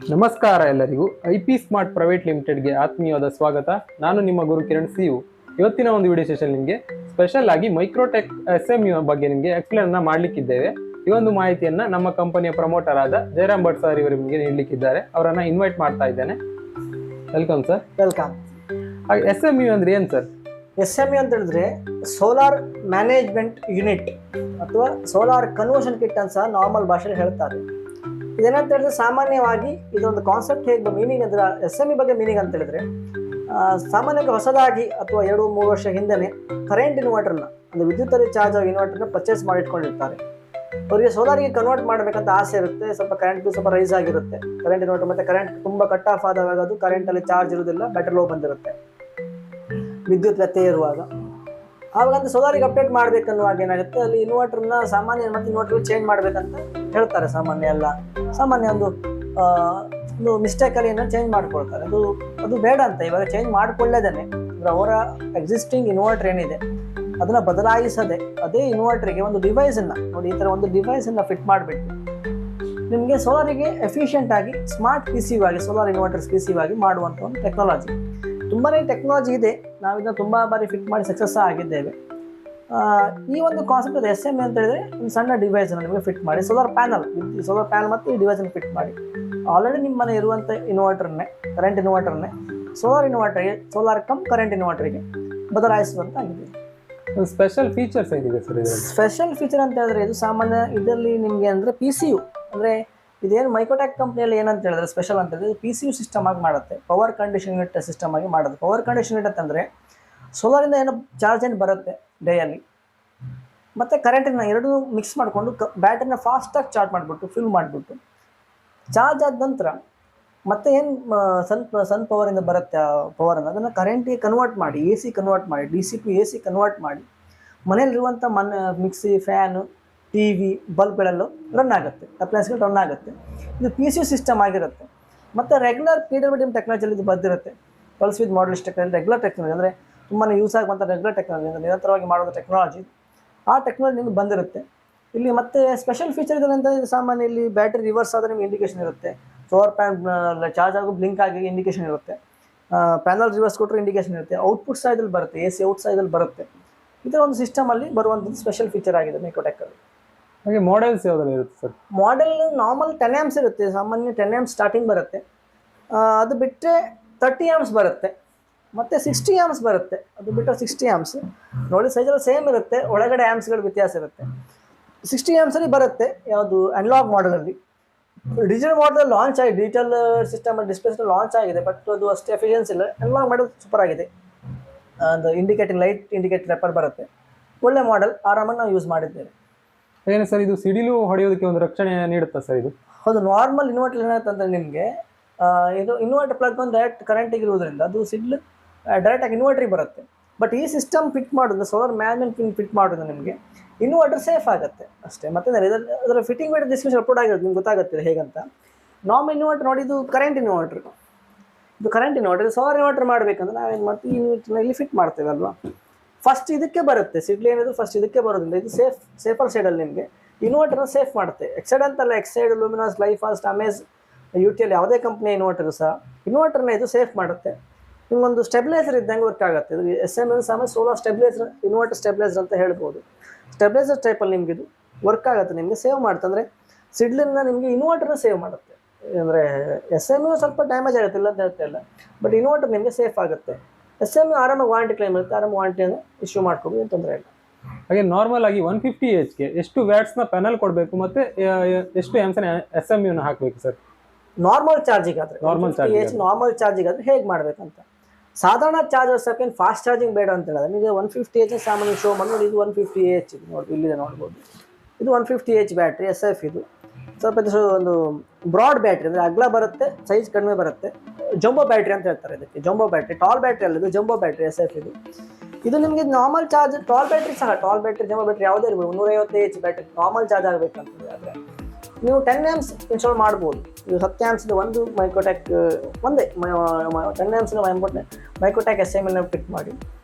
ನಮಸ್ಕಾರ ಎಲ್ಲರಿಗೂ. IP smart private ಲಿಮಿಟೆಡ್ಗೆ ಆತ್ಮೀಯವಾದ ಸ್ವಾಗತ. ನಾನು ನಿಮ್ಮ ಗುರು ಕಿರಣ್ CU. ಇವತ್ತಿನ ಒಂದು ವಿಡಿಯೋ ಸೆಷನ್ ನಿಮಗೆ ಸ್ಪೆಷಲ್ ಆಗಿ ಮೈಕ್ರೋಟೆಕ್ SMU ಬಗ್ಗೆ ನಿಮಗೆ ಎಕ್ಸ್ಪ್ಲೇನ್ ಮಾಡಲಿಕ್ಕಿದ್ದೇವೆ. ಈ ಒಂದು ಮಾಹಿತಿಯನ್ನ ನಮ್ಮ ಕಂಪನಿಯ ಪ್ರಮೋಟರ್ ಆದ ಜಯರಾಮ್ ಭಟ್ ಸರ್ ಇವರು ನಿಮಗೆ ನೀಡಲಿಕ್ಕಿದ್ದಾರೆ. ಅವರನ್ನ ಇನ್ವೈಟ್ ಮಾಡ್ತಾ ಇದ್ದೇನೆ. Welcome sir. ವೆಲ್ಕಮ್. SMU ಅಂದ್ರೆ ಏನು ಸರ್? SMU ಅಂತ ಹೇಳಿದ್ರೆ ಸೋಲಾರ್ ಮ್ಯಾನೇಜ್ಮೆಂಟ್ ಯೂನಿಟ್ ಅಥವಾ ಸೋಲಾರ್ ಕನ್ವರ್ಷನ್ ಕಿಟ್ ಅಂತ ಸಹ ನಾರ್ಮಲ್ ಭಾಷೆಯಲ್ಲಿ ಹೇಳ್ತಾರೆ. ಇದೇನಂತ ಹೇಳಿದ್ರೆ ಸಾಮಾನ್ಯವಾಗಿ ಇದೊಂದು ಕಾನ್ಸೆಪ್ಟ್ ಹೇಗೆ ಮೀನಿಂಗ್ ಅಂದ್ರೆ SMU ಬಗ್ಗೆ ಮೀನಿಂಗ್ ಅಂತ ಹೇಳಿದ್ರೆ ಸಾಮಾನ್ಯವಾಗಿ ಹೊಸದಾಗಿ ಅಥವಾ 2-3 ವರ್ಷ ಹಿಂದೆನೆ ಕರೆಂಟ್ ಇನ್ವರ್ಟರ್ನ ಅಂದರೆ ವಿದ್ಯುತ್ತಲ್ಲಿ ಚಾರ್ಜ್ ಆಗಿ ಇನ್ವರ್ಟರ್ನ ಪರ್ಚೇಸ್ ಮಾಡಿ ಇಟ್ಕೊಂಡಿರ್ತಾರೆ. ಅವರಿಗೆ ಸೋಲಾರಿಗೆ ಕನ್ವರ್ಟ್ ಮಾಡಬೇಕಂತ ಆಸೆ ಇರುತ್ತೆ. ಸ್ವಲ್ಪ ಕರೆಂಟ್ ಸ್ವಲ್ಪ ರೈಸ್ ಆಗಿರುತ್ತೆ ಕರೆಂಟ್ ಇನ್ವರ್ಟರ್. ಮತ್ತೆ ಕರೆಂಟ್ ತುಂಬ ಕಟ್ ಆಫ್ ಆದಾಗ ಅದು ಕರೆಂಟಲ್ಲಿ ಚಾರ್ಜ್ ಇರೋದಿಲ್ಲ, ಬ್ಯಾಟರಿ ಲೋ ಬಂದಿರುತ್ತೆ ವಿದ್ಯುತ್ ವ್ಯತ್ಯಯ ಇರುವಾಗ. ಆವಾಗ ಅಂತ ಸೋಲಾರಿಗೆ ಅಪ್ಡೇಟ್ ಮಾಡ್ಬೇಕನ್ನುವಾಗ ಏನಾಗುತ್ತೆ, ಅಲ್ಲಿ ಇನ್ವರ್ಟರ್ನ ಸಾಮಾನ್ಯ ಮತ್ತೆ ಇನ್ವರ್ಟರ್ ಚೇಂಜ್ ಮಾಡ್ಬೇಕಂತ ಹೇಳ್ತಾರೆ. ಸಾಮಾನ್ಯ ಒಂದು ಮಿಸ್ಟೇಕಲ್ಲಿ ಏನೋ ಚೇಂಜ್ ಮಾಡ್ಕೊಳ್ತಾರೆ. ಅದು ಬೇಡ ಅಂತ ಇವಾಗ ಚೇಂಜ್ ಮಾಡ್ಕೊಳ್ಳೇದೇನೆ ಅಂದರೆ ಅವರ ಎಕ್ಸಿಸ್ಟಿಂಗ್ ಇನ್ವರ್ಟರ್ ಏನಿದೆ ಅದನ್ನು ಬದಲಾಯಿಸದೆ ಅದೇ ಇನ್ವರ್ಟರ್ಗೆ ಒಂದು ಡಿವೈಸನ್ನು ನೋಡಿ, ಈ ಥರ ಒಂದು ಡಿವೈಸನ್ನು ಫಿಟ್ ಮಾಡಿಬಿಟ್ಟು ನಿಮಗೆ ಸೋಲಾರಿಗೆ ಎಫಿಷಿಯೆಂಟ್ ಆಗಿ ಸ್ಮಾರ್ಟ್ PCU ಆಗಿ ಸೋಲಾರ್ ಇನ್ವರ್ಟರ್ಸ್ PCU ಆಗಿ ಮಾಡುವಂಥ ಒಂದು ಟೆಕ್ನಾಲಜಿ. ತುಂಬಾ ಟೆಕ್ನಾಲಜಿ ಇದೆ. ನಾವು ಇದನ್ನು ತುಂಬ ಬಾರಿ ಫಿಟ್ ಮಾಡಿ ಸಕ್ಸಸ್ ಆಗಿದ್ದೇವೆ. ಈ ಒಂದು ಕಾನ್ಸೆಪ್ಟ್ ಅದು SMU ಅಂತ ಹೇಳಿದ್ರೆ ಒಂದು ಸಣ್ಣ ಡಿವೈಸನ್ನು ನಿಮಗೆ ಫಿಟ್ ಮಾಡಿ ಸೋಲಾರ್ ಪ್ಯಾನಲ್ ಮತ್ತು ಈ ಡಿವೈಸನ್ನು ಫಿಟ್ ಮಾಡಿ ಆಲ್ರೆಡಿ ನಿಮ್ಮ ಮನೆ ಇರುವಂಥ ಇನ್ವರ್ಟರ್ನೇ ಕರೆಂಟ್ ಇನ್ವರ್ಟರ್ನೇ ಸೋಲಾರ್ ಕಮ್ ಕರೆಂಟ್ ಇನ್ವರ್ಟರ್ಗೆ ಬದಲಾಯಿಸುವಂತಾಗಿದೆ. ಸ್ಪೆಷಲ್ ಫೀಚರ್ಸ್ ಏನಿದೆ ಸರ್? ಸ್ಪೆಷಲ್ ಫೀಚರ್ ಅಂತ ಹೇಳಿದ್ರೆ ಇದು ಸಾಮಾನ್ಯ ಇದರಲ್ಲಿ ನಿಮಗೆ ಅಂದರೆ PCU ಅಂದರೆ ಇದೇನು ಮೈಕ್ರೋಟೆಕ್ ಕಂಪ್ನಿಯಲ್ಲಿ ಏನಂತ ಹೇಳಿದ್ರೆ ಸ್ಪೆಷಲ್ ಅಂತ ಹೇಳಿದ್ರೆ PCU ಸಿಸ್ಟಮ್ ಆಗಿ ಮಾಡುತ್ತೆ. ಪವರ್ ಕಂಡೀಷನ್ ಯೂನಿಟ್ ಸಿಸ್ಟಮ್ ಆಗಿ ಮಾಡೋದು. ಪವರ್ ಕಂಡೀಷನ್ ಯೂನಿಟ್ ಅಂತಂದರೆ ಸೋಲಾರಿಂದ ಏನೋ ಚಾರ್ಜ್ ಏನು ಬರುತ್ತೆ ಡೇಯಲ್ಲಿ ಮತ್ತು ಕರೆಂಟನ್ನು ಎರಡೂ ಮಿಕ್ಸ್ ಮಾಡಿಕೊಂಡು ಬ್ಯಾಟ್ರಿನ ಫಾಸ್ಟಾಗಿ ಚಾರ್ಜ್ ಮಾಡಿಬಿಟ್ಟು ಫಿಲ್ ಮಾಡಿಬಿಟ್ಟು ಚಾರ್ಜ್ ಆದ ನಂತರ ಮತ್ತೆ ಏನು ಸನ್ ಪವರಿಂದ ಬರುತ್ತೆ ಆ ಪವರನ್ನು ಅದನ್ನು ಕರೆಂಟಿಗೆ ಕನ್ವರ್ಟ್ ಮಾಡಿ AC ಕನ್ವರ್ಟ್ ಮಾಡಿ DC to AC ಕನ್ವರ್ಟ್ ಮಾಡಿ ಮನೆಯಲ್ಲಿರುವಂಥ ಮಿಕ್ಸಿ, ಫ್ಯಾನು, TV, ಬಲ್ಬ್ಗಳೆಲ್ಲ ರನ್ ಆಗುತ್ತೆ, ಅಪ್ಲೈನ್ಸ್ಗಳು ರನ್ ಆಗುತ್ತೆ. ಇದು PCU ಸಿಸ್ಟಮ್ ಆಗಿರುತ್ತೆ. ಮತ್ತು ರೆಗ್ಯುಲರ್ PWM ಟೆಕ್ನಾಲಜಿಯಲ್ಲಿ ಇದು ಬಂದಿರುತ್ತೆ. Pulse with modulation technology, regular technology ಅಂದರೆ ತುಂಬಾ ಯೂಸ್ ಆಗುವಂಥ ರೆಗ್ಯುಲರ್ ಟೆಕ್ನಾಲಜಿ ಅಂದರೆ ನಿರಂತರವಾಗಿ ಮಾಡುವಂಥ ಟೆಕ್ನಾಲಜಿ. ಆ ಟೆಕ್ನಾಲಜಿ ನಿಮಗೆ ಬಂದಿರುತ್ತೆ. ಇಲ್ಲಿ ಮತ್ತೆ ಸ್ಪೆಷಲ್ ಫೀಚರ್ ಇದೆ ಅಂತ ಸಾಮಾನ್ಯ ಇಲ್ಲಿ ಬ್ಯಾಟ್ರಿ ರಿವರ್ಸ್ ಆದರೆ ನಿಮಗೆ ಇಂಡಿಕೇಶನ್ ಇರುತ್ತೆ. ಸೋಲಾರ್ ಪ್ಯಾನ್ ಚಾರ್ಜ್ ಆಗೋ ಬ್ಲಿಂಕ್ ಆಗಿ ಇಂಡಿಕೇಶನ್ ಇರುತ್ತೆ. ಪ್ಯಾನಲ್ ರಿವರ್ಸ್ ಕೊಟ್ಟರೆ ಇಂಡಿಕೇಶನ್ ಇರುತ್ತೆ. ಔಟ್ಪುಟ್ ಸೈಡಲ್ಲಿ ಬರುತ್ತೆ, AC ಔಟ್ ಸೈಡಲ್ಲಿ ಬರುತ್ತೆ. ಇದರ ಒಂದು ಸಿಸ್ಟಮಲ್ಲಿ ಬರುವಂಥದ್ದು ಸ್ಪೆಷಲ್ ಫೀಚರ್ ಆಗಿದೆ ಮೈಕ್ರೋಟೆಕ್ಕಲ್ಲಿ. ಹಾಗೆ ಮಾಡೆಲ್ಸ್ ಯಾವುದೆಲ್ಲ ಇರುತ್ತೆ ಸರ್? ಮಾಡೆಲ್ ನಾರ್ಮಲ್ 10 amps ಇರುತ್ತೆ. ಸಾಮಾನ್ಯ 10 amps ಸ್ಟಾರ್ಟಿಂಗ್ ಬರುತ್ತೆ. ಅದು ಬಿಟ್ಟರೆ 30 amps ಬರುತ್ತೆ ಮತ್ತು 60 amps ಬರುತ್ತೆ. ಅದು ಬಿಟ್ಟರೆ 60 amps ನೋಡಿ ಸೈಜಲ್ಲಿ ಸೇಮ್ ಇರುತ್ತೆ, ಒಳಗಡೆ ಆ್ಯಮ್ಸ್ಗಳು ವ್ಯತ್ಯಾಸ ಇರುತ್ತೆ. 60 amps ಬರುತ್ತೆ ಯಾವುದು ಅನಲಾಗ್ ಮಾಡೆಲಲ್ಲಿ. ಡಿಜಿಟಲ್ ಮಾಡೆಲ್ ಲಾಂಚ್ ಆಗಿದೆ, ಡಿಜಿಟಲ್ ಸಿಸ್ಟಮ್ ಡಿಸ್ಪ್ಲೇ ಲಾಂಚ್ ಆಗಿದೆ, ಬಟ್ ಅದು ಅಷ್ಟು ಎಫಿಷಿಯನ್ಸಿ ಇಲ್ಲ. ಅನಲಾಗ್ ಮಾಡೆಲ್ ಸೂಪರ್ ಆಗಿದೆ. ಒಂದು ಇಂಡಿಕೇಟಿಂಗ್ ಲೈಟ್ ಇಂಡಿಕೇಟರ್ ರೆಪರ್ ಬರುತ್ತೆ. ಒಳ್ಳೆ ಮಾಡೆಲ್, ಆರಾಮಾಗಿ ನಾವು ಯೂಸ್ ಮಾಡಿದ್ದೇವೆ. ಏನು ಸರ್ ಇದು ಸಿಡಿಲು ಹೊಡೆಯೋದಕ್ಕೆ ಒಂದು ರಕ್ಷಣೆ ನೀಡುತ್ತಾ ಸರ್ ಇದು? ಹೌದು. ನಾರ್ಮಲ್ ಇನ್ವರ್ಟರ್ ಏನಾಯ್ತಂದ್ರೆ ನಿಮಗೆ ಇದು ಇನ್ವರ್ಟರ್ ಪ್ಲಗ್ ಒಂದು ಡೈರೆಕ್ಟ್ ಕರೆಂಟಿಗೆ ಇರೋದ್ರಿಂದ ಅದು ಸಿಡ್ಲು ಡೈರೆಕ್ಟಾಗಿ ಇನ್ವರ್ಟ್ರಿಗೆ ಬರುತ್ತೆ. ಬಟ್ ಈ ಸಿಸ್ಟಮ್ ಫಿಟ್ ಮಾಡೋದು ಸೋಲಾರ್ ಮ್ಯಾನೇಜ್ಮೆಂಟ್ ಫಿಟ್ ಮಾಡೋದು ನಿಮಗೆ ಇನ್ವರ್ಟರ್ ಸೇಫ್ ಆಗುತ್ತೆ ಅಷ್ಟೇ. ಮತ್ತೆ ಅದರ ಫಿಟ್ಟಿಂಗ್ ವಿಡಿಯೋ ಡಿಸ್ಕ್ರಿಪ್ಷನ್ ಅಪ್ಲೋಡ್ ಆಗಿರುತ್ತೆ, ನಿಮ್ಗೆ ಗೊತ್ತಾಗುತ್ತೆ ಹೇಗಂತ. ನಾರ್ಮಲ್ ಇನ್ವರ್ಟರ್ ನೋಡಿ, ಇದು ಕರೆಂಟ್ ಇನ್ವರ್ಟರ್, ಸೋಲಾರ್ ಇನ್ವರ್ಟರ್ ಮಾಡಬೇಕಂದ್ರೆ ನಾವೇನು ಮಾಡ್ತೀವಿ, ಇನ್ವರ್ಟರ್ನ ಇಲ್ಲಿ ಫಿಟ್ ಮಾಡ್ತೇವೆ ಅಲ್ವಾ. ಫಸ್ಟ್ ಇದಕ್ಕೆ ಬರುತ್ತೆ ಸಿಡ್ಲು ಏನಿದೆ, ಫಸ್ಟ್ ಇದಕ್ಕೆ ಬರೋದ್ರಿಂದ ಇದು ಸೇಫರ್ ಸೈಡಲ್ಲಿ ನಿಮಗೆ ಇನ್ವರ್ಟರ್ನ ಸೇಫ್ ಮಾಡುತ್ತೆ. ಎಕ್ಸೈಡ್ ಅಂತಲ್ಲ, ಎಕ್ಸೈಡ್, ಲೂಮಿನಾಸ್, ಲೈಫಾಸ್ಟ್, ಅಮೇಜ್, UTL ಯಾವುದೇ ಕಂಪ್ನಿ ಇನ್ವರ್ಟರ್ ಸಹ ಇನ್ವರ್ಟರ್ನ ಇದು ಸೇಫ್ ಮಾಡುತ್ತೆ. ನಿಮಗೊಂದು ಸ್ಟೆಬಿಲೈಸರ್ ಇದ್ದಂಗೆ ವರ್ಕ್ ಆಗುತ್ತೆ. ಇದು SMU ಸಾಮಾನ್ಯ ಸೋಲಾರ್ ಸ್ಟೆಬಿಲೈಸರ್, ಇನ್ವರ್ಟರ್ ಸ್ಟೆಬಿಲೈಸರ್ ಅಂತ ಹೇಳ್ಬೋದು. ಸ್ಟೆಬಿಲೈಸರ್ ಟೈಪಲ್ಲಿ ನಿಮಗೆ ಇದು ವರ್ಕ್ ಆಗುತ್ತೆ, ನಿಮಗೆ ಸೇವ್ ಮಾಡುತ್ತೆ. ಅಂದರೆ ಸಿಡ್ಲನ್ನ ನಿಮಗೆ ಇನ್ವರ್ಟರ್ನ ಸೇವ್ ಮಾಡುತ್ತೆ. ಅಂದರೆ SMU ಸ್ವಲ್ಪ ಡ್ಯಾಮೇಜ್ ಆಗುತ್ತೆ, ಇಲ್ಲ ಅಂತ ಹೇಳ್ತಾ ಇಲ್ಲ, ಬಟ್ ಇನ್ವರ್ಟರ್ ನಿಮಗೆ ಸೇಫ್ ಆಗುತ್ತೆ. SMU ಆರಾಮಾಗಿ ವಾರಂಟಿ ಕ್ಲೈಮ್ ಇರುತ್ತೆ, ಆರಾಮಾಗಿ ವಾರಂಟಿಯನ್ನು ಇಶ್ಯೂ ಮಾಡ್ಕೊಂಡು ಏನು ತೊಂದರೆ ಇಲ್ಲ. ಹಾಗೆ ನಾರ್ಮಲ್ ಆಗಿ 150 Hಗೆ ಎಷ್ಟು ವ್ಯಾಟ್ಸ್ನ ಪ್ಯಾನಲ್ ಕೊಡಬೇಕು ಮತ್ತು ಎಷ್ಟು ಆ್ಯಮ್ಸ್ನ SMUನ ಹಾಕಬೇಕು ಸರ್? ನಾರ್ಮಲ್ ಚಾರ್ಜಿಗಾದರೆ ನಾರ್ಮಲ್ ಚಾರ್ಜಿಗಾದರೆ ಹೇಗೆ ಮಾಡಬೇಕಂತ, ಸಾಧಾರಣ ಚಾರ್ಜರ್ ಸೆಕೆಂಡ್ ಫಾಸ್ಟ್ ಚಾರ್ಜಿಂಗ್ ಬೇಡ ಅಂತ ಹೇಳಿದ್ರೆ ನಿಮಗೆ 150 H ಸಾಮಾನ್ಯ ಶೋ ಮಾಡಿ ನೋಡಿ. ಇದು 150 H ನೋಡಿ, ಇಲ್ಲಿದೆ ನೋಡ್ಬೋದು. ಇದು 150 H ಬ್ಯಾಟ್ರಿ SF. ಇದು ಸ್ವಲ್ಪ ಒಂದು ಬ್ರಾಡ್ ಬ್ಯಾಟ್ರಿ ಅಂದರೆ ಅಗಲ ಬರುತ್ತೆ, ಸೈಜ್ ಕಡಿಮೆ ಬರುತ್ತೆ. ಜಂಬೋ ಬ್ಯಾಟ್ರಿ ಅಂತ ಹೇಳ್ತಾರೆ ಇದಕ್ಕೆ. ಜಂಬೋ ಬ್ಯಾಟ್ರಿ, ಟಾಲ್ ಬ್ಯಾಟ್ರಿ ಅಲ್ಲ, ಇದು ಜಂಬೋ ಬ್ಯಾಟ್ರಿ SF. ಇದು ನಿಮಗೆ ನಾರ್ಮಲ್ ಚಾರ್ಜ್, ಟಾಲ್ ಬ್ಯಾಟ್ರಿ ಸಹ, ಟಾಲ್ ಬ್ಯಾಟ್ರಿ, ಜಂಬೋ ಬ್ಯಾಟ್ರಿ ಯಾವುದೇ ಇರ್ಬೋದು, 150 H ಬ್ಯಾಟ್ರಿ ನಾರ್ಮಲ್ ಚಾರ್ಜ್ ಆಗಬೇಕಂತಂದರೆ ಆದರೆ ನೀವು 10 amps ಇನ್ಸ್ಟಾಲ್ ಮಾಡ್ಬೋದು. ಇದು 10 amps ಒಂದು ಮೈಕ್ರೋಟೆಕ್ ಒಂದೇ 10 amps ಮೈಕ್ರೋಟೆಕ್ SMU ಫಿಟ್ ಮಾಡಿ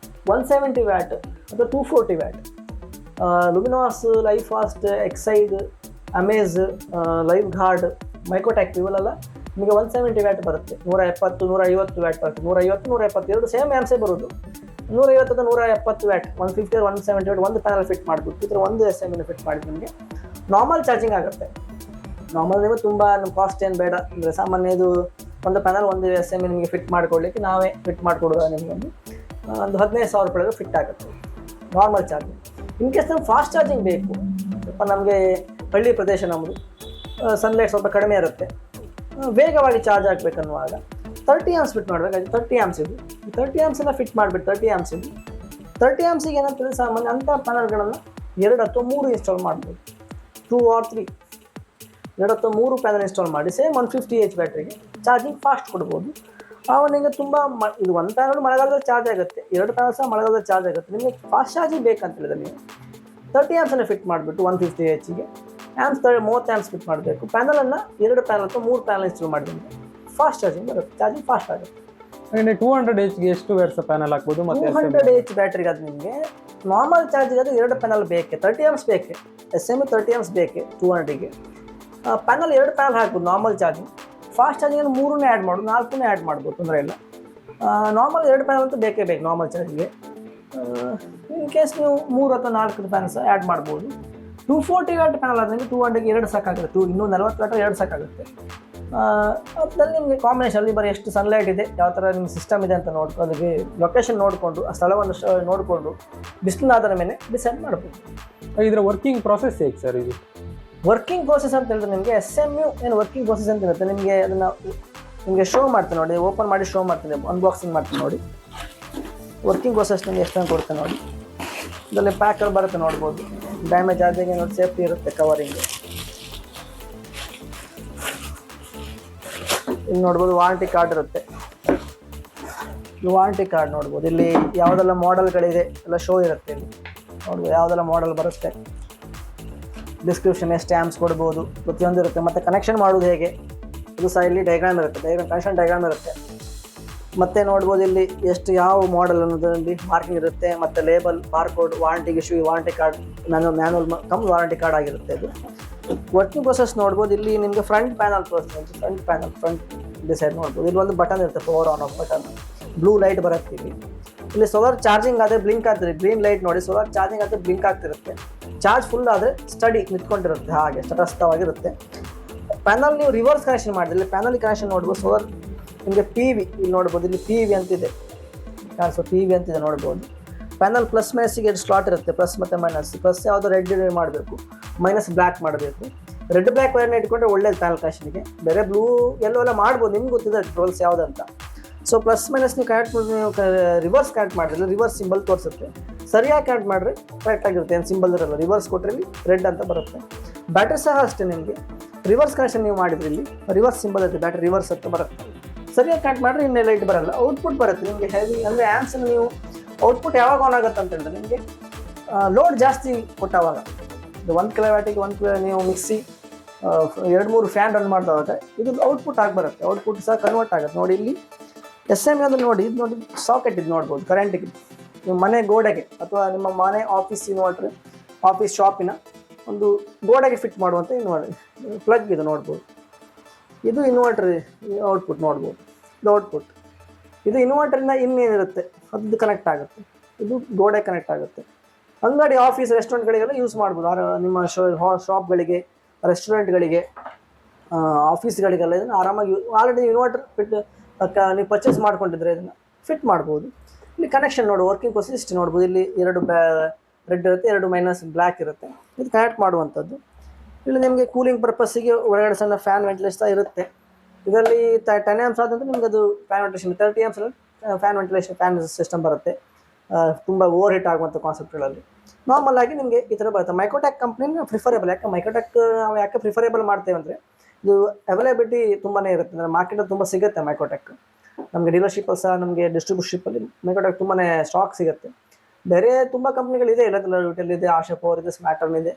170 ವ್ಯಾಟ್ ಅಥವಾ 240 watt Luminous, Livfast, Exide, Amaze, Livguard, Microtek ಇವೆಲ್ಲ ನಿಮಗೆ 170 ವ್ಯಾಟ್ ಬರುತ್ತೆ, 170 150 ವ್ಯಾಟ್ ಬರುತ್ತೆ, 150 170 ಎರಡು ಸೇಮ್ ಆ್ಯಮ್ಸೇ ಬರೋದು. 150 170 ವ್ಯಾಟ್ 150 170 ವ್ಯಾಟ್ ಒಂದು ಪ್ಯಾನಲ್ ಫಿಟ್ ಮಾಡ್ಬಿಟ್ಟು ಇದ್ರ ಒಂದು SM ಫಿಟ್ ಮಾಡಿ ನಿಮಗೆ ನಾರ್ಮಲ್ ಚಾರ್ಜಿಂಗ್ ಆಗುತ್ತೆ. ನಾರ್ಮಲ್ ನೀವು ತುಂಬ ನಮ್ಮ ಕಾಸ್ಟ್ ಏನು ಬೇಡ, ಅಂದರೆ ಸಾಮಾನ್ಯ ಇದು ಒಂದು ಪ್ಯಾನಲ್ ಒಂದು SM ನಿಮಗೆ ಫಿಟ್ ಮಾಡ್ಕೊಳ್ಳಿಕ್ಕೆ ನಾವೇ ಫಿಟ್ ಮಾಡಿಕೊಡೋದು ನಿಮಗೆ ಒಂದು 15,000 ರೂಪಾಯಿಗೆ ಫಿಟ್ ಆಗುತ್ತೆ ನಾರ್ಮಲ್ ಚಾರ್ಜಿಂಗ್. ಇನ್ ಕೇಸ್ ನಮ್ಗೆ ಫಾಸ್ಟ್ ಚಾರ್ಜಿಂಗ್ ಬೇಕು, ಸ್ವಲ್ಪ ನಮಗೆ ಹಳ್ಳಿ ಪ್ರದೇಶ ನಮ್ಮದು, ಸನ್ಲೈಟ್ ಸ್ವಲ್ಪ ಕಡಿಮೆ ಇರುತ್ತೆ, ವೇಗವಾಗಿ ಚಾರ್ಜ್ ಆಗಬೇಕನ್ನುವಾಗ 30 ಆಮ್ಸ್ ಫಿಟ್ ಮಾಡಬೇಕಾಗಿ 30 ಆಮ್ಸ್ ಇದು 30 ಆಮ್ಸನ್ನು ಫಿಟ್ ಮಾಡಿಬಿಟ್ಟು 30 ಆಮ್ಸ್ ಇದು 30 ಆಮ್ಸಿಗೆ ಏನಂತಂದರೆ ಸಾಮಾನ್ಯ ಅಂಥ ಪ್ಯಾನಲ್ಗಳನ್ನು 2 ಅಥವಾ 3 ಇನ್ಸ್ಟಾಲ್ ಮಾಡ್ಬೋದು, 2 or 3 2 ಅಥವಾ 3 ಪ್ಯಾನಲ್ ಇನ್ಸ್ಟಾಲ್ ಮಾಡಿ ಸೇಮ್ 150H ಬ್ಯಾಟ್ರಿಗೆ ಚಾರ್ಜಿಂಗ್ ಫಾಸ್ಟ್ ಕೊಡ್ಬೋದು. ಅವನಿಗೆ ತುಂಬ ಇದು ಒಂದು ಪ್ಯಾನಲ್ ಮಳೆಗಾಲದಲ್ಲಿ ಚಾರ್ಜ್ ಆಗುತ್ತೆ, 2 ಪ್ಯಾನಲ್ ಸಹ ಮಳೆಗಾಲದಲ್ಲಿ ಚಾರ್ಜ್ ಆಗುತ್ತೆ. ನಿಮಗೆ ಫಾಸ್ಟ್ ಚಾರ್ಜಿಂಗ್ ಬೇಕಂತ ಹೇಳಿದ್ರೆ ನೀವು 30 ಆಮ್ಸನ್ನು ಫಿಟ್ ಮಾಡಿಬಿಟ್ಟು 150Hಗೆ ಆಮ್ಸ್ 30 ಆಮ್ಸ್ ಫಿಟ್ ಮಾಡಬೇಕು. ಪ್ಯಾನಲನ್ನು 2 ಪ್ಯಾನಲ್ ಅಥವಾ 3 ಪ್ಯಾನಲ್ ಇನ್ಸ್ಟಾಲ್ ಮಾಡಿದ್ರೆ ಫಾಸ್ಟ್ ಚಾರ್ಜಿಂಗ್ ಬರುತ್ತೆ, ಚಾರ್ಜಿಂಗ್ ಫಾಸ್ಟ್ ಆಗುತ್ತೆ. 200Hಗೆ ಎಷ್ಟು ವರ್ಷ ಪ್ಯಾನಲ್ ಹಾಕ್ಬೋದು? ಮತ್ತೆ 200H ಬ್ಯಾಟ್ರಿಗೆ ಅದು ನಿಮಗೆ ನಾರ್ಮಲ್ ಚಾರ್ಜಿಗೆ ಅದು 2 ಪ್ಯಾನಲ್ ಬೇಕೆ, 30 ಆಮ್ಸ್ ಬೇಕೆ, SM 30 ಆಮ್ಸ್ ಬೇಕೆ 200ಗೆ. ಪ್ಯಾನಲ್ 2 ಪ್ಯಾನಲ್ ಹಾಕ್ಬೋದು normal charging. Fast charging 3 add ಮಾಡೋದು, 4 ಆ್ಯಡ್ ಮಾಡ್ಬೋದು, ತೊಂದರೆ ಇಲ್ಲ. ನಾರ್ಮಲ್ 2 ಪ್ಯಾನಲ್ ಅಂತೂ ಬೇಕೇ ಬೇಕು ನಾರ್ಮಲ್ ಚಾರ್ಜಿಗೆ. ಇನ್ ಕೇಸ್ ನೀವು 3 ಅಥವಾ 4 ಪ್ಯಾನಲ್ಸ್ ಆ್ಯಡ್ ಮಾಡ್ಬೋದು. 240 ವ್ಯಾಟ್ ಪ್ಯಾನಲ್ ಆದ್ರೆ ನಿಮಗೆ 200ಗೆ 2 ಸಾಕಾಗುತ್ತೆ, ಇನ್ನೂ 40 ವ್ಯಾಟ್ 2 ಸಾಕಾಗುತ್ತೆ. ಅದ್ರಲ್ಲಿ ನಿಮಗೆ ಕಾಂಬಿನೇಷನಲ್ಲಿ ಬರೀ ಎಷ್ಟು ಸನ್ಲೈಟ್ ಇದೆ, ಯಾವ ಥರ ನಿಮ್ಮ ಸಿಸ್ಟಮ್ ಇದೆ ಅಂತ ನೋಡ್ಕೊಂಡು ಅದಕ್ಕೆ ಲೊಕೇಶನ್ ನೋಡಿಕೊಂಡು ಆ ಸ್ಥಳವನ್ನು ನೋಡಿಕೊಂಡು ಬಿಸಿಲಿನಾದರ ಮೇಲೆ ಡಿಸೈಡ್ ಮಾಡ್ಬೋದು. ಇದರ ವರ್ಕಿಂಗ್ ಪ್ರಾಸೆಸ್ ಹೇಗೆ ಸರ್? ಇದು ವರ್ಕಿಂಗ್ ಪ್ರೋಸೆಸ್ ಅಂತ ಹೇಳಿದ್ರೆ ನಿಮಗೆ SMU ಏನು ವರ್ಕಿಂಗ್ ಪ್ರೋಸೆಸ್ ಅಂತ ಇರುತ್ತೆ, ನಿಮಗೆ ಅದನ್ನು ನಿಮಗೆ ಶೋ ಮಾಡ್ತೀನಿ ನೋಡಿ, ಓಪನ್ ಮಾಡಿ ಶೋ ಮಾಡ್ತೀನಿ, ಅನ್ಬಾಕ್ಸಿಂಗ್ ಮಾಡ್ತೀನಿ ನೋಡಿ. ವರ್ಕಿಂಗ್ ಪ್ರೋಸೆಸ್ ನಿಮಗೆ ಎಷ್ಟೊಂದು ಕೊಡ್ತೇನೆ ನೋಡಿ. ಇದರಲ್ಲಿ ಪ್ಯಾಕರ್ ಬರುತ್ತೆ ನೋಡ್ಬೋದು, ಡ್ಯಾಮೇಜ್ ಆದಾಗ ನೋಡಿ ಸೇಫ್ಟಿ ಇರುತ್ತೆ ಕವರಿಂಗ್. ಇಲ್ಲಿ ನೋಡ್ಬೋದು ವಾರಂಟಿ ಕಾರ್ಡ್ ಇರುತ್ತೆ, ವಾರಂಟಿ ಕಾರ್ಡ್ ನೋಡ್ಬೋದು. ಇಲ್ಲಿ ಯಾವುದೆಲ್ಲ ಮಾಡೆಲ್ಗಳಿದೆ ಎಲ್ಲ ಶೋ ಇರುತ್ತೆ, ಇಲ್ಲಿ ನೋಡ್ಬೋದು ಯಾವುದೆಲ್ಲ ಮಾಡೆಲ್ ಬರುತ್ತೆ, ಡಿಸ್ಕ್ರಿಪ್ಷನ್ ಎಷ್ಟು ಆ್ಯಮ್ಸ್ ಕೊಡ್ಬೋದು ಪ್ರತಿಯೊಂದು ಇರುತ್ತೆ. ಮತ್ತು ಕನೆಕ್ಷನ್ ಮಾಡೋದು ಹೇಗೆ ಇದು ಸಹ ಇಲ್ಲಿ ಡಯಾಗ್ರಾಮ್ ಇರುತ್ತೆ, ಕನೆಕ್ಷನ್ ಡಯಾಗ್ರಾಮ್ ಇರುತ್ತೆ. ಮತ್ತು ನೋಡ್ಬೋದು ಇಲ್ಲಿ ಎಷ್ಟು ಯಾವ ಮಾಡೆಲ್ ಅನ್ನೋದರಲ್ಲಿ ಮಾರ್ಕಿಂಗ್ ಇರುತ್ತೆ, ಮತ್ತು ಲೇಬಲ್, ಬಾರ್ಕೋಡ್, ವಾರಂಟಿಗೆ issue, warranty card, manual cum warranty card ಆಗಿರುತ್ತೆ. ಇದು ವರ್ಕಿಂಗ್ ಪ್ರೊಸೆಸ್ ನೋಡ್ಬೋದು. ಇಲ್ಲಿ ನಿಮಗೆ ಫ್ರಂಟ್ ಪ್ಯಾನಲ್ ತೋರಿಸ್ತೀನಿ, ಫ್ರಂಟ್ ಡಿಸೈಡ್ ನೋಡ್ಬೋದು. ಇಲ್ಲಿ ಒಂದು ಬಟನ್ ಇರುತ್ತೆ, power on off button, blue light ಬರುತ್ತೆ ಇಲ್ಲಿ ಸೋಲಾರ್ ಚಾರ್ಜಿಂಗ್ ಆದರೆ ಬ್ಲಿಂಕ್ ಆಗ್ತಿದೆ, ಗ್ರೀನ್ ಲೈಟ್ ನೋಡಿ ಸೋಲಾರ್ ಚಾರ್ಜಿಂಗ್ ಆದರೆ ಬ್ಲಿಂಕ್ ಆಗ್ತಿರುತ್ತೆ. ಚಾರ್ಜ್ ಫುಲ್ ಆದರೆ ಸ್ಟಡಿ ನಿಂತ್ಕೊಂಡಿರುತ್ತೆ, ಹಾಗೆ ತಟಸ್ಥವಾಗಿರುತ್ತೆ. ಪ್ಯಾನಲ್ ನೀವು ರಿವರ್ಸ್ ಕನೆಕ್ಷನ್ ಮಾಡಿದ್ರೆ ಇಲ್ಲಿ ಪ್ಯಾನಲ್ ಕನೆಕ್ಷನ್ ನೋಡ್ಬೋದು. ಸೋಲಾರ್ ನಿಮಗೆ PV ಇಲ್ಲಿ ನೋಡ್ಬೋದು, ಇಲ್ಲಿ PV ಅಂತಿದೆ, PV ಅಂತಿದೆ ನೋಡ್ಬೋದು. ಪ್ಯಾನಲ್ ಪ್ಲಸ್ ಮೈನಸ್ಸಿಗೆ 2 ಸ್ಲಾಟ್ ಇರುತ್ತೆ, ಪ್ಲಸ್ ಮತ್ತು ಮೈನಸ್. ಪ್ಲಸ್ ಯಾವುದು ರೆಡ್ ಮಾಡಬೇಕು, ಮೈನಸ್ ಬ್ಲ್ಯಾಕ್ ಮಾಡಬೇಕು. ರೆಡ್ ಬ್ಲ್ಯಾಕ್ ವೈರ್ನ ಇಟ್ಕೊಂಡ್ರೆ ಒಳ್ಳೇದು ಪ್ಯಾನಲ್ ಕನೆಕ್ಷನ್ಗೆ. ಬೇರೆ ಬ್ಲೂ ಎಲ್ಲೋ ಎಲ್ಲ ಮಾಡ್ಬೋದು, ನಿಮ್ಗೆ ಗೊತ್ತಿದೆ ಟ್ರೋಲ್ಸ್ ಯಾವುದಂತ. ಸೊ ಪ್ಲಸ್ ಮೈನಸ್ ನೀವು ಕನೆಕ್ಟ್ ಮಾಡಿ, ನೀವು ರಿವರ್ಸ್ ಕನೆಕ್ಟ್ ಮಾಡಿದ್ರೆ ರಿವರ್ಸ್ ಸಿಂಬಲ್ ತೋರಿಸುತ್ತೆ. ಸರಿಯಾಗಿ ಕನೆಕ್ಟ್ ಮಾಡಿದ್ರೆ ಕರೆಕ್ಟಾಗಿರುತ್ತೆ, ಏನು ಸಿಂಬಲ್ ಇರಲ್ಲ. ರಿವರ್ಸ್ ಕೊಟ್ಟರೆ ಇಲ್ಲಿ ರೆಡ್ ಅಂತ ಬರುತ್ತೆ. ಬ್ಯಾಟ್ರಿ ಸಹ ಅಷ್ಟೇ, ನಿಮಗೆ ರಿವರ್ಸ್ ಕನೆಕ್ಷನ್ ನೀವು ಮಾಡಿದ್ರೆ ಇಲ್ಲಿ ರಿವರ್ಸ್ ಸಿಂಬಲ್ ಇರುತ್ತೆ, ಬ್ಯಾಟ್ರಿ ರಿವರ್ಸ್ ಅಂತ ಬರುತ್ತೆ. ಸರಿಯಾಗಿ ಕನೆಕ್ಟ್ ಮಾಡಿದ್ರೆ ಇನ್ನೇ ಲೈಟ್ ಬರಲ್ಲ, ಔಟ್ಪುಟ್ ಬರುತ್ತೆ ನಿಮಗೆ ಹೆವಿ. ಅಂದರೆ ಆ್ಯಮ್ಸನ್ನು ನೀವು ಔಟ್ಪುಟ್ ಯಾವಾಗ ಆನ್ ಆಗುತ್ತೆ ಅಂತ ಹೇಳಿದ್ರೆ ನಿಮಗೆ ಲೋಡ್ ಜಾಸ್ತಿ ಕೊಟ್ಟಾವಾಗ, ಇದು 1 ಕಿಲೋವ್ಯಾಟಿಗೆ 1 ಕಿಲೋ ನೀವು ಮಿಕ್ಸಿ 2-3 ಫ್ಯಾನ್ ರನ್ ಮಾಡಿದವಾಗ ಇದು ಔಟ್ಪುಟ್ ಆಗಿ ಬರುತ್ತೆ, ಔಟ್ಪುಟ್ ಸಹ ಕನ್ವರ್ಟ್ ಆಗುತ್ತೆ. ನೋಡಿ ಇಲ್ಲಿ SM ಅಂದರೆ ನೋಡಿ, ಇದು ನೋಡಿ ಸಾಕೆಟ್ ಇದು ನೋಡ್ಬೋದು, ಕರೆಂಟಿಗೆ ನಿಮ್ಮ ಮನೆ ಗೋಡೆಗೆ ಅಥವಾ ನಿಮ್ಮ ಮನೆ ಆಫೀಸ್ ಇನ್ವರ್ಟರ್, ಆಫೀಸ್ ಶಾಪಿನ ಒಂದು ಗೋಡೆಗೆ ಫಿಟ್ ಮಾಡುವಂಥ ಪ್ಲಗ್ ಇದು ನೋಡ್ಬೋದು. ಇದು ಇನ್ವರ್ಟರ್ ಔಟ್ಪುಟ್ ನೋಡ್ಬೋದು, ಇದು ಔಟ್ಪುಟ್. ಇದು ಇನ್ವರ್ಟರಿಂದ ಇನ್ನೇನಿರುತ್ತೆ ಅದು ಕನೆಕ್ಟ್ ಆಗುತ್ತೆ, ಇದು ಗೋಡೆ ಕನೆಕ್ಟ್ ಆಗುತ್ತೆ. ಅಂಗಡಿ, ಆಫೀಸ್, ರೆಸ್ಟೋರೆಂಟ್ಗಳಿಗೆಲ್ಲ ಯೂಸ್ ಮಾಡ್ಬೋದು. ನಿಮ್ಮ ಶಾಪ್ಗಳಿಗೆ, ರೆಸ್ಟೋರೆಂಟ್ಗಳಿಗೆ, ಆಫೀಸ್ಗಳಿಗೆಲ್ಲ ಇದನ್ನು ಆರಾಮಾಗಿ ಆಲ್ರೆಡಿ ಇನ್ವರ್ಟರ್ ಫಿಟ್ ನೀವು ಪರ್ಚೇಸ್ ಮಾಡ್ಕೊಂಡಿದ್ರೆ ಇದನ್ನು ಫಿಟ್ ಮಾಡ್ಬೋದು. ಇಲ್ಲಿ ಕನೆಕ್ಷನ್ ನೋಡು, ವರ್ಕಿಂಗ್ ಪ್ರೋಸೆಸ್ ಇಷ್ಟು ನೋಡ್ಬೋದು. ಇಲ್ಲಿ 2 ರೆಡ್ ಇರುತ್ತೆ, 2 ಮೈನಸ್ ಬ್ಲ್ಯಾಕ್ ಇರುತ್ತೆ, ಇದು ಕನೆಕ್ಟ್ ಮಾಡುವಂಥದ್ದು. ಇಲ್ಲಿ ನಿಮಗೆ ಕೂಲಿಂಗ್ ಪರ್ಪಸ್ಸಿಗೆ ಒಳಗಡೆ ಸಣ್ಣ ಫ್ಯಾನ್ ವೆಂಟಿಲೇಷನ್ ಇರುತ್ತೆ. ಇದರಲ್ಲಿ 10 ಆಮ್ಸ್ ಆದಂದರೆ ನಿಮ್ಗೆ ಅದು fan ventilation, 30 amps fan ventilation fan system ಬರುತ್ತೆ. ತುಂಬ ಓವರ್ ಹೀಟ್ ಆಗುವಂಥ ಕಾನ್ಸೆಪ್ಟ್ಗಳಲ್ಲಿ ನಾರ್ಮಲ್ ಆಗಿ ನಿಮಗೆ ಈ ಥರ ಬರುತ್ತೆ. ಮೈಕ್ರೋಟೆಕ್ ಕಂಪ್ನಿನ ಪ್ರಿಫರೇಬಲ್. ಯಾಕೆ ಪ್ರಿಫರೇಬಲ್ ಮಾಡ್ತೇವೆ ಅಂದರೆ ಇದು ಅವೈಲೇಬಿಲಿಟಿ ತುಂಬಾ ಇರುತ್ತೆ, ಅಂದರೆ ಮಾರ್ಕೆಟಲ್ಲಿ ತುಂಬ ಸಿಗುತ್ತೆ ಮೈಕ್ರೋಟೆಕ್. ನಮಗೆ ಡೀಲರ್ಶಿಪ್ಪಲ್ಲಿ ಸಹ, ನಮಗೆ ಡಿಸ್ಟ್ರಿಬ್ಯೂಷಿಪ್ಪಲ್ಲಿ ಮೈಕ್ರೋಟೆಕ್ ತುಂಬಾ ಸ್ಟಾಕ್ ಸಿಗುತ್ತೆ. ಬೇರೆ ತುಂಬ ಕಂಪ್ನಿಗಳಿದೆ, ವಿಟಲ್ ಇದೆ, ಆಶಾ ಪವರ್ ಇದೆ, ಸ್ಮ್ಯಾಟರ್ನ್ ಇದೆ.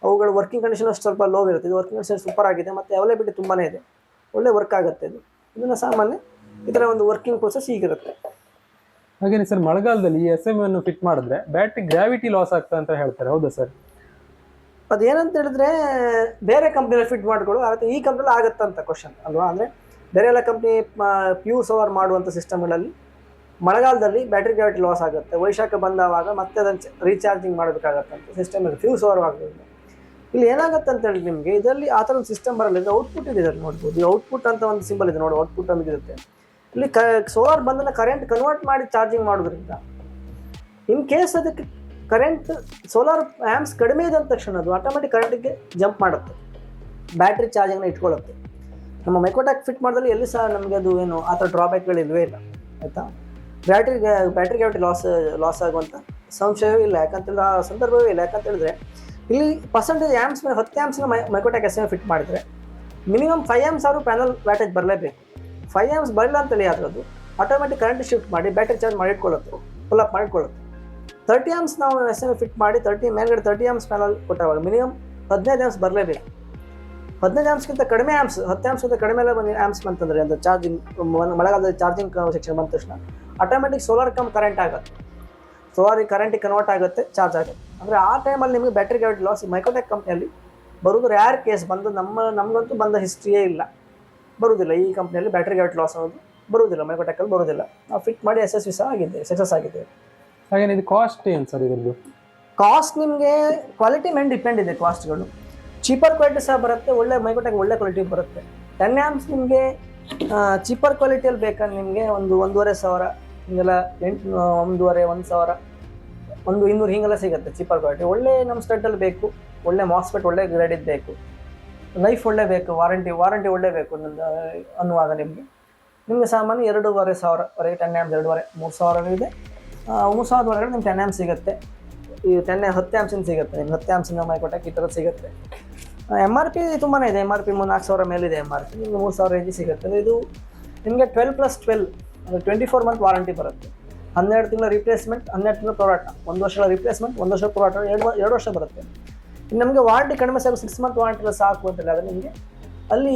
ಅವುಗಳ ವರ್ಕಿಂಗ್ ಕಂಡೀಷನ್ ಅಷ್ಟು ಸ್ವಲ್ಪ ಲೋ ಇರುತ್ತೆ. ಇದು ವರ್ಕಿಂಗ್ ಕಂಡೀಷನ್ ಸೂಪರ್ ಆಗಿದೆ ಮತ್ತು ಅವೈಲೇಬಿಲಿಟಿ ತುಂಬಾ ಇದೆ, ಒಳ್ಳೆ ವರ್ಕ್ ಆಗುತ್ತೆ ಇದು. ಇದನ್ನು ಸಾಮಾನ್ಯ ಇದರ ಒಂದು ವರ್ಕಿಂಗ್ ಪ್ರೋಸೆಸ್ ಹೀಗಿರುತ್ತೆ. ಹಾಗೇನೆ ಸರ್, ಮಳೆಗಾಲದಲ್ಲಿ ಈ SM ಅನ್ನು ಫಿಟ್ ಮಾಡಿದ್ರೆ ಬ್ಯಾಟ್ರಿ ಗ್ರಾವಿಟಿ ಲಾಸ್ ಆಗ್ತದೆ ಅಂತ ಹೇಳ್ತಾರೆ, ಹೌದಾ ಸರ್? ಅದೇನಂತ ಹೇಳಿದ್ರೆ ಬೇರೆ ಕಂಪ್ನಿಯಲ್ಲಿ ಫಿಟ್ ಮಾಡ್ಕೊಳ್ಳೋ ಆಗುತ್ತೆ, ಈ ಕಂಪ್ನಿಯಲ್ಲಿ ಆಗುತ್ತಂತ ಕ್ವಶನ್ ಅಲ್ವಾ. ಅಂದರೆ ಬೇರೆ ಎಲ್ಲ ಕಂಪ್ನಿ ಪ್ಯೂರ್ ಸೋಲಾರ್ ಮಾಡುವಂಥ ಸಿಸ್ಟಮ್ಗಳಲ್ಲಿ ಮಳೆಗಾಲದಲ್ಲಿ ಬ್ಯಾಟ್ರಿ ಗ್ರಾವಿಟಿ ಲಾಸ್ ಆಗುತ್ತೆ, ವೈಶಾಖ ಬಂದವಾಗ ಮತ್ತೆ ಅದನ್ನು ರೀಚಾರ್ಜಿಂಗ್ ಮಾಡಬೇಕಾಗತ್ತೆ ಅಂತ ಸಿಸ್ಟಮ್ ಇದೆ, ಫ್ಯೂಲ್ ಸೋಲಾರ್ ಆಗೋದ್ರಿಂದ. ಇಲ್ಲಿ ಏನಾಗುತ್ತೆ ಅಂತ ಹೇಳಿ ನಿಮಗೆ ಇದರಲ್ಲಿ ಆ ಥರ ಒಂದು ಸಿಸ್ಟಮ್ ಬರಲ್ಲ. ಇದು ಔಟ್ಪುಟ್ ಇದೆ, ಇದರಲ್ಲಿ ನೋಡ್ಬೋದು. ಈ ಔಟ್ಪುಟ್ ಅಂತ ಒಂದು ಸಿಂಬಲ್ ಇದೆ ನೋಡಿ, ಔಟ್ಪುಟ್ ಅಂತ ಇರುತ್ತೆ. ಇಲ್ಲಿ ಸೋಲಾರ್ ಬಂದನ್ನ ಕರೆಂಟ್ ಕನ್ವರ್ಟ್ ಮಾಡಿ ಚಾರ್ಜಿಂಗ್ ಮಾಡೋದ್ರಿಂದ ಇನ್ ಕೇಸ್ ಅದಕ್ಕೆ ಕರೆಂಟ್ ಸೋಲಾರ್ ಆ್ಯಮ್ಸ್ ಕಡಿಮೆ ಇದೆ ಅಂದ ತಕ್ಷಣ ಅದು ಆಟೋಮೆಟಿಕ್ ಕರೆಂಟಿಗೆ ಜಂಪ್ ಮಾಡುತ್ತೆ, ಬ್ಯಾಟ್ರಿ ಚಾರ್ಜಿಂಗ್ನ ಇಟ್ಕೊಳ್ಳುತ್ತೆ. ನಮ್ಮ ಮೈಕ್ರೋಟ್ಯಾಕ್ ಫಿಟ್ ಮಾಡಿದಲ್ಲಿ ಎಲ್ಲಿ ಸಹ ನಮಗೆ ಅದು ಏನು ಆ ಥರ ಡ್ರಾಬ್ಯಾಕ್ಗಳು ಇಲ್ಲವೇ ಇಲ್ಲ, ಆಯಿತಾ. ಬ್ಯಾಟ್ರಿ ಗ್ರಾವಿಟಿ ಲಾಸ್ ಆಗುವಂಥ ಸಂಶಯವೇ ಇಲ್ಲ, ಯಾಕಂತೇಳಿದ್ರೆ ಆ ಸಂದರ್ಭವೇ ಇಲ್ಲ. ಯಾಕಂತೇಳಿದ್ರೆ ಇಲ್ಲಿ ಪರ್ಸೆಂಟೇಜ್ ಆ್ಯಮ್ಸ್ ಮೇಲೆ 10 ಆ್ಯಮ್ಸ್ನ ಮೈಕ್ರೋಟ್ಯಾಕ್ ಎಸ್ ಎಮ್ ಫಿಟ್ ಮಾಡಿದರೆ ಮಿನಿಮಮ್ 5 ಆ್ಯಮ್ಸ್ ಆದರೂ ಪ್ಯಾನಲ್ ವ್ಯಾಟೇಜ್ ಬರಲೇಬೇಕು. 5 ಆ್ಯಮ್ಸ್ ಬರಲ್ಲ ಅಂತೇಳಿ ಅದು ಆಟೋಮೆಟಿಕ್ ಕರೆಂಟ್ ಶಿಫ್ಟ್ ಮಾಡಿ ಬ್ಯಾಟ್ರಿ ಚಾರ್ಜ್ ಮಾಡಿಟ್ಕೊಳ್ಳುತ್ತೆ, ಫುಲ್ ಅಪ್ ಮಾಡಿಕೊಳ್ಳುತ್ತೆ. 30 ಆ್ಯಮ್ಸ್ ನಾವು ಎಸ್ ಎಮ್ ಫಿಟ್ ಮಾಡಿ ಮೇಲ್ಗಡೆ 30 ಆ್ಯಮ್ಸ್ ಪ್ಯಾನಲ್ ಕೊಟ್ಟಾಗ ಮಿನಿಮಮ್ 15 ಆ್ಯಮ್ಸ್ ಬರಲೇಬೇಕು. 15 ಆ್ಯಮ್ಸ್ಗಿಂತ ಕಡಿಮೆ ಆ್ಯಮ್ಸ್, 10 ಆ್ಯಮ್ಸ್ಗಿಂತ ಕಡಿಮೆ ಎಲ್ಲ ಬಂದು ಆ್ಯಮ್ಸ್ ಬಂತಂದರೆ ಅದು ಚಾರ್ಜಿಂಗ್ ಮಳೆಗಾಲದಲ್ಲಿ ಚಾರ್ಜಿಂಗ್ ಸೆಕ್ಷನ್ ಬಂದ ತಕ್ಷಣ ಆಟೋಮೆಟಿಕ್ ಸೋಲಾರ್ ಕರೆಂಟ್ ಆಗುತ್ತೆ, ಸೋಲಾರಿಗೆ ಕರೆಂಟಿಗೆ ಕನ್ವರ್ಟ್ ಆಗುತ್ತೆ, ಚಾರ್ಜ್ ಆಗುತ್ತೆ. ಅಂದರೆ ಆ ಟೈಮಲ್ಲಿ ನಿಮಗೆ ಬ್ಯಾಟ್ರಿ ಗ್ರಾವಿಟಿ ಲಾಸ್ ಮೈಕ್ರೋಟ್ಯಾಕ್ ಕಂಪ್ನಿಯಲ್ಲಿ ಬರೋದು ರ್ಯಾರ್ ಕೇಸ್. ಬಂದು ನಮಗಂತೂ ಬಂದ ಹಿಸ್ಟ್ರಿಯೇ ಇಲ್ಲ, ಬರುವುದಿಲ್ಲ. ಈ ಕಂಪ್ನಿಯಲ್ಲಿ ಬ್ಯಾಟ್ರಿ ಗ್ರಾವಿಟಿ ಲಾಸ್ ಅನ್ನೋದು ಬರುವುದಿಲ್ಲ, ಮೈಕ್ರೋಟ್ಯಾಕಲ್ಲಿ ಬರುವುದಿಲ್ಲ. ನಾವು ಫಿಟ್ ಮಾಡಿ ಯಶಸ್ವಿ ಸಹ ಆಗಿದ್ದೇವೆ, ಸಕ್ಸಸ್ ಆಗಿದ್ದೇವೆ. ಹಾಗೇನೆ ಇದು ಕಾಸ್ಟ್ ಏನು ಸರ್ ಇದರದ್ದು? ಕಾಸ್ಟ್ ನಿಮಗೆ ಕ್ವಾಲಿಟಿ ಮೇಲೆ ಡಿಪೆಂಡ್ ಇದೆ ಕಾಸ್ಟ್ಗಳು. ಚೀಪರ್ ಕ್ವಾಲಿಟಿ ಸಹ ಬರುತ್ತೆ, ಒಳ್ಳೆ ಮೈಕ್ರೋಟ್ಯಾಕ್ ಒಳ್ಳೆ ಕ್ವಾಲಿಟಿ ಬರುತ್ತೆ. 10 ಆ್ಯಮ್ಸ್ ನಿಮಗೆ ಚೀಪರ್ ಕ್ವಾಲಿಟಿಯಲ್ಲಿ ಬೇಕಂದ್ರೆ ನಿಮಗೆ ಒಂದು 1,500 ಹಿಂಗೆಲ್ಲ 1,500 1,000 200 ಹಿಂಗೆಲ್ಲ ಸಿಗುತ್ತೆ ಚೀಪರ್ ಕ್ವಾಲಿಟಿ. ಒಳ್ಳೆ ನಮ್ಮ ಸ್ಟಡ್ಡಲ್ಲಿ ಬೇಕು, ಒಳ್ಳೆ ಮಾಸ್ಫೆಟ್ ಒಳ್ಳೆ ಗ್ರೇಡಿದ್ದು ಬೇಕು, ಲೈಫ್ ಒಳ್ಳೆ ಬೇಕು, ವಾರಂಟಿ ಒಳ್ಳೆ ಬೇಕು ಅನ್ನುವಾಗ ನಿಮಗೆ ಸಾಮಾನ್ಯ 2,500ವರೆಗೆ 10 ಆ್ಯಮ್ಸ್ 2,500 3,000 ಇದೆ. 3,000 ಹೊರಗಡೆ ನಿಮ್ಗೆ 10 ಆ್ಯಮ್ಸ್ ಸಿಗುತ್ತೆ. ಈ 10 ಆ್ಯಮ್ಸಿಂದ ಸಿಗುತ್ತೆ ನಿಮ್ಗೆ, 10 ಆ್ಯಮ್ಸಿಂದ ಮೈಕ್ರೋಟ್ಯಾಕ್ ಈ ಥರದ್ದು ಸಿಗುತ್ತೆ. MRP ತುಂಬಾ ಇದೆ, MRP 4,000 ಮೇಲಿದೆ. MRP ನಿಮಗೆ 3,000 ರೇಂಜ್ ಸಿಗುತ್ತೆ. ಇದು ನಿಮಗೆ 12+12 ಅಂದರೆ 24 ಮಂತ್ ವಾರಂಟಿ ಬರುತ್ತೆ. 12 ತಿಂಗಳ ರಿಪ್ಲೇಸ್ಮೆಂಟ್, 12 ತಿಂಗಳ ಪ್ರೊಡಕ್ಟ್, 1 ವರ್ಷದ ರಿಪ್ಲೇಸ್ಮೆಂಟ್, 1 ವರ್ಷದ ಪ್ರೊಡಕ್ಟ್, 2 ವರ್ಷ ಬರುತ್ತೆ. ಇನ್ನು ನಮಗೆ ವಾರಂಟಿ ಕಡಿಮೆ ಸಾಕು, 6 ಮಂತ್ ವಾರಂಟಿ ಸಾಕು ಅಂತಲ್ಲ, ಆದರೆ ನಿಮಗೆ ಅಲ್ಲಿ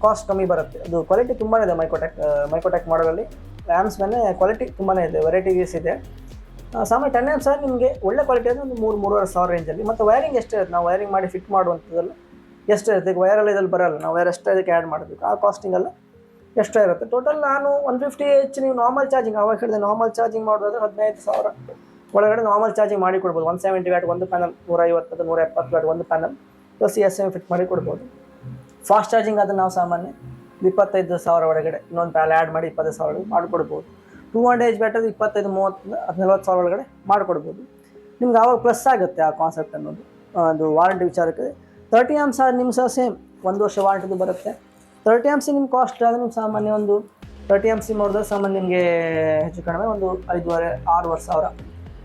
ಕಾಸ್ಟ್ ಕಮ್ಮಿ ಬರುತ್ತೆ. ಅದು ಕ್ವಾಲಿಟಿ ತುಂಬಾ ಇದೆ ಮೈಕ್ರೋಟ್ಯಾಕ್ ಮಾಡೋದ್ರಲ್ಲಿ. ಆ್ಯಮ್ಸ್ ಮೇಲೆ ಕ್ವಾಲಿಟಿ ತುಂಬಾ ಇದೆ, ವೆರೈಟೀಸ್ ಇದೆ. ಸಾಮಾನ್ಯ 10 ಆ್ಯಮ್ಸ್ ಸಹ ನಿಮಗೆ ಒಳ್ಳೆ ಕ್ವಾಲಿಟಿ ಅಂದರೆ ಒಂದು 3,000-3,500 ರೇಂಜಲ್ಲಿ. ಮತ್ತು ವೈರಿಂಗ್ ಎಷ್ಟೇ ಇರುತ್ತೆ, ನಾವು ವೈರಿಂಗ್ ಮಾಡಿ ಫಿಟ್ ಮಾಡುವಂಥದ್ದೆಲ್ಲ ಎಷ್ಟು ಇರುತ್ತೆ. ಈಗ ವೈರಲ್ಲಿ ಇದ್ರಲ್ಲಿ ಬರೋಲ್ಲ, ನಾವು ವೈರ್ ಎಷ್ಟೇ ಇದಕ್ಕೆ ಆ್ಯಡ್ ಮಾಡಬೇಕು, ಆ ಕಾಸ್ಟಿಂಗೆಲ್ಲ ಎಷ್ಟೇ ಇರುತ್ತೆ. ಟೋಟಲ್ ನಾನು 150 ಹೆಚ್ಚು ನೀವು ನಾರ್ಮಲ್ ಚಾರ್ಜಿಂಗ್ ಅವಾಗ ಹೇಳಿದೆ, ನಾರ್ಮಲ್ ಚಾರ್ಜಿಂಗ್ ಮಾಡೋದಾದ್ರೆ 15,000 ಒಳಗಡೆ ನಾರ್ಮಲ್ ಚಾರ್ಜಿಂಗ್ ಮಾಡಿ ಕೊಡ್ಬೋದು. 170 ವ್ಯಾಟ್ ಒಂದು ಪ್ಯಾನಲ್, 150 170 ವ್ಯಾಟ್ ಒಂದು panel plus S M fit ಮಾಡಿ ಕೊಡ್ಬೋದು. ಫಾಸ್ಟ್ ಚಾರ್ಜಿಂಗ್ ಆದರೆ ನಾವು ಸಾಮಾನ್ಯ 25,000 ಒಳಗಡೆ ಇನ್ನೊಂದು ಪ್ಯಾನಲ್ ಆ್ಯಡ್ ಮಾಡಿ 20,000 ಮಾಡಿಕೊಡ್ಬೋದು. 200 ಬ್ಯಾಟರಿ 25 30 40,000 ಒಳಗಡೆ ಮಾಡಿಕೊಡ್ಬೋದು. ನಿಮ್ಗೆ ಆವಾಗ ಪ್ಲಸ್ ಆಗುತ್ತೆ ಆ ಕಾನ್ಸೆಪ್ಟ್ ಅನ್ನೋದು. ಅದು ವಾರಂಟಿ ವಿಚಾರಕ್ಕೆ 30 ಆ್ಯಮ್ಸ್ ನಿಮ್ಗೆ ಸಹ ಸೇಮ್ 1 ವರ್ಷ ವಾರಂಟಿದು ಬರುತ್ತೆ. 30 ಆ್ಯಮ್ಸ್ ನಿಮ್ಮ ಕಾಸ್ಟ್ ಆದರೆ ನಿಮ್ಗೆ ಸಾಮಾನ್ಯ ಒಂದು 30 ಆ್ಯಮ್ಸ್ ನೋಡಿದ್ರೆ ಸಾಮಾನ್ಯ ನಿಮಗೆ ಹೆಚ್ಚು ಕಡಿಮೆ ಒಂದು 5,500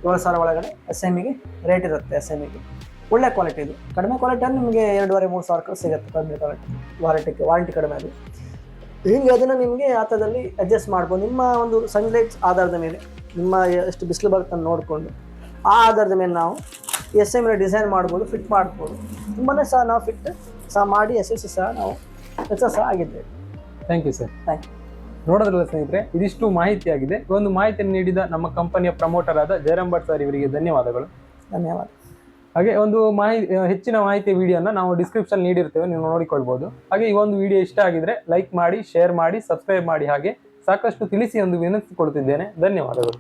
7,000 ಒಳಗಡೆ ಎಸ್ ಎಮ್ಮಿಗೆ ರೇಟ್ ಇರುತ್ತೆ. ಎಸ್ ಎಮ್ಮಿಗೆ ಒಳ್ಳೆ ಕ್ವಾಲಿಟಿ ಇದು. ಕಡಿಮೆ ಕ್ವಾಲಿಟಿ ಅಂದರೆ ನಿಮಗೆ 2,500-3,000 ಸಿಗುತ್ತೆ ಕಡಿಮೆ ಕ್ವಾಲಿಟಿ, ವಾರಂಟಿ ಕಡಿಮೆ ಅದು. ಹಿಂಗೆ ಅದನ್ನು ನಿಮಗೆ ಆ ಥರದಲ್ಲಿ ಅಡ್ಜಸ್ಟ್ ಮಾಡ್ಬೋದು. ನಿಮ್ಮ ಒಂದು ಸನ್ಲೈಟ್ಸ್ ಆಧಾರದ ಮೇಲೆ ನಿಮ್ಮ ಎಷ್ಟು ಬಿಸಿಲು ಬರುತ್ತೆ ಅಂತ ನೋಡಿಕೊಂಡು ಆ ಆಧಾರದ ಮೇಲೆ ನಾವು ಎಸ್ ಎಮ್ ಡಿಸೈನ್ ಮಾಡ್ಬೋದು, ಫಿಟ್ ಮಾಡ್ಬೋದು. ತುಂಬಾ ಸಹ ನಾವು ಫಿಟ್ ಸಹ ಮಾಡಿ ಯಶಸ್ವಿ ಸಹ ನಾವು ಸಕ್ಸಸ್ ಸಹ ಆಗಿದ್ದೇವೆ. Thank you sir. Thank you. ನೋಡೋದ್ರಲ್ಲ ಸ್ನೇಹಿತರೆ, ಇದಿಷ್ಟು ಮಾಹಿತಿಯಾಗಿದೆ. ಈ ಒಂದು ಮಾಹಿತಿಯನ್ನು ನೀಡಿದ ನಮ್ಮ ಕಂಪನಿಯ ಪ್ರಮೋಟರ್ ಆದ ಜಯರಾಮ್ ಭಟ್ ಸರ್ ಇವರಿಗೆ ಧನ್ಯವಾದಗಳು. ಧನ್ಯವಾದ. ಹಾಗೆ ಒಂದು ಹೆಚ್ಚಿನ ಮಾಹಿತಿ ವಿಡಿಯೋನ ನಾವು ಡಿಸ್ಕ್ರಿಪ್ಷನ್ ನೀಡಿರ್ತೇವೆ, ನೀವು ನೋಡಿಕೊಳ್ಬೋದು. ಹಾಗೆ ಈ ಒಂದು ವಿಡಿಯೋ ಇಷ್ಟ ಆಗಿದ್ರೆ ಲೈಕ್ ಮಾಡಿ, ಶೇರ್ ಮಾಡಿ, ಸಬ್ಸ್ಕ್ರೈಬ್ ಮಾಡಿ. ಹಾಗೆ ಸಾಕಷ್ಟು ತಿಳಿಸಿ ಎಂದು ವಿನಂತಿಸಿಕೊಳ್ತಿದ್ದೇನೆ. ಧನ್ಯವಾದಗಳು.